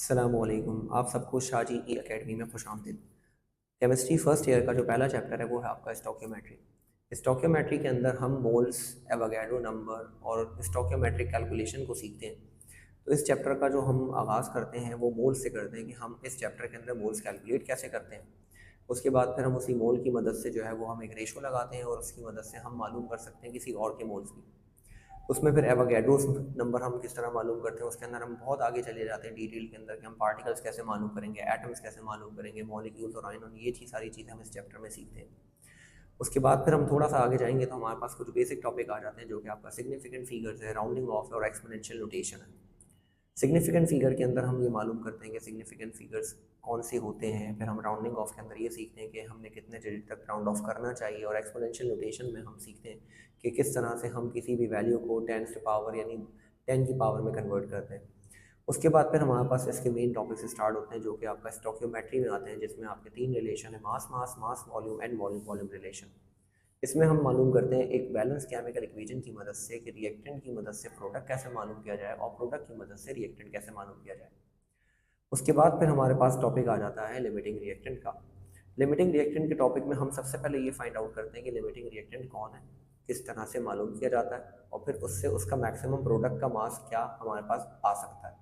अस्सलामुअलैकुम, आप सबको शाहजी ई एकेडमी में खुशामदीद। केमिस्ट्री फर्स्ट ईयर का जो पहला चैप्टर है वो है आपका स्टोकियोमेट्री। स्टोकियोमेट्री के अंदर हम मोल्स, एवोगैड्रो नंबर और स्टोकियोमेट्रिक कैलकुलेशन को सीखते हैं। तो इस चैप्टर का जो हम आगाज़ करते हैं वो मोल से करते हैं कि हम इस चैप्टर के अंदर मोल्स कैलकुलेट कैसे करते हैं। उसके बाद फिर हम उसी मोल की मदद से जो है वो हम एक रेशो लगाते हैं और उसकी मदद से हम मालूम कर सकते हैं किसी और के मोल्स की। उसमें फिर एवोगैड्रोस नंबर हम किस तरह मालूम करते हैं, उसके अंदर हम बहुत आगे चले जाते हैं डिटेल के अंदर कि हम पार्टिकल्स कैसे मालूम करेंगे, एटम्स कैसे मालूम करेंगे, मॉलिक्यूल्स और आयन, ये चीज़ सारी चीज़ें हम इस चैप्टर में सीखते हैं। उसके बाद फिर हम थोड़ा सा आगे जाएंगे तो हमारे पास कुछ बेसिक टॉपिक आ जाते हैं जो कि आपका सिग्निफिकेंट फिगर्स है, राउंडिंग ऑफ है और एक्सपोनेंशियल नोटेशन है। सिग्निफिकेंट फिगर के अंदर हम ये मालूम करते हैं कि सिग्निफिकेंट फिगर्स कौन से होते हैं। फिर हम राउंडिंग ऑफ के अंदर ये सीखते हैं कि हमने कितने डिजिट तक राउंड ऑफ करना चाहिए। और एक्सपोनेंशियल नोटेशन में हम सीखते हैं कि किस तरह से हम किसी भी वैल्यू को 10 पावर यानी 10 की पावर में कन्वर्ट करते हैं। उसके बाद फिर हमारे पास इसके मेन टॉपिक्स स्टार्ट होते हैं जो कि आपका स्टोकियोमेट्री में आते हैं, जिसमें आपके तीन रिलेशन है, mass mass mass volume and volume volume relation. इसमें हम मालूम करते हैं एक बैलेंस केमिकल इक्वेशन की मदद से कि रिएक्टेंट की मदद से प्रोडक्ट कैसे मालूम किया जाए और प्रोडक्ट की मदद से रिएक्टेंट कैसे मालूम किया जाए। उसके बाद फिर हमारे पास टॉपिक आ जाता है लिमिटिंग रिएक्टेंट का। लिमिटिंग रिएक्टेंट के टॉपिक में हम सबसे पहले ये फाइंड आउट करते हैं कि लिमिटिंग रिएक्टेंट कौन है, किस तरह से मालूम किया जाता है और फिर उससे उसका मैक्सिमम प्रोडक्ट का मास क्या हमारे पास आ सकता है।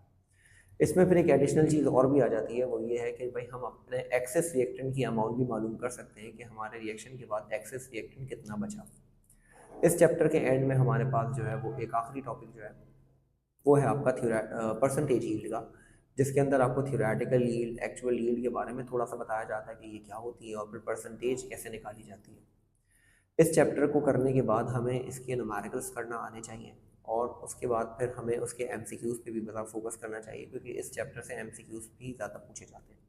इसमें फिर एक एडिशनल चीज़ और भी आ जाती है, वो ये है कि भाई हम अपने एक्सेस रिएक्टेंट की अमाउंट भी मालूम कर सकते हैं कि हमारे रिएक्शन के बाद एक्सेस रिएक्टेंट कितना बचा। इस चैप्टर के एंड में हमारे पास जो है वो एक आखिरी टॉपिक जो है वो है आपका परसेंटेज यील्ड का, जिसके अंदर आपको थ्योरेटिकल यील्ड, एक्चुअल यील्ड के बारे में थोड़ा सा बताया जाता है कि ये क्या होती है और फिर परसेंटेज कैसे निकाली जाती है। इस चैप्टर को करने के बाद हमें इसके न्यूमेरिकल्स करना आने चाहिए और उसके बाद फिर हमें उसके एमसीक्यूज़ पे भी ज़्यादा फोकस करना चाहिए, क्योंकि इस चैप्टर से एमसीक्यूज़ भी ज़्यादा पूछे जाते हैं।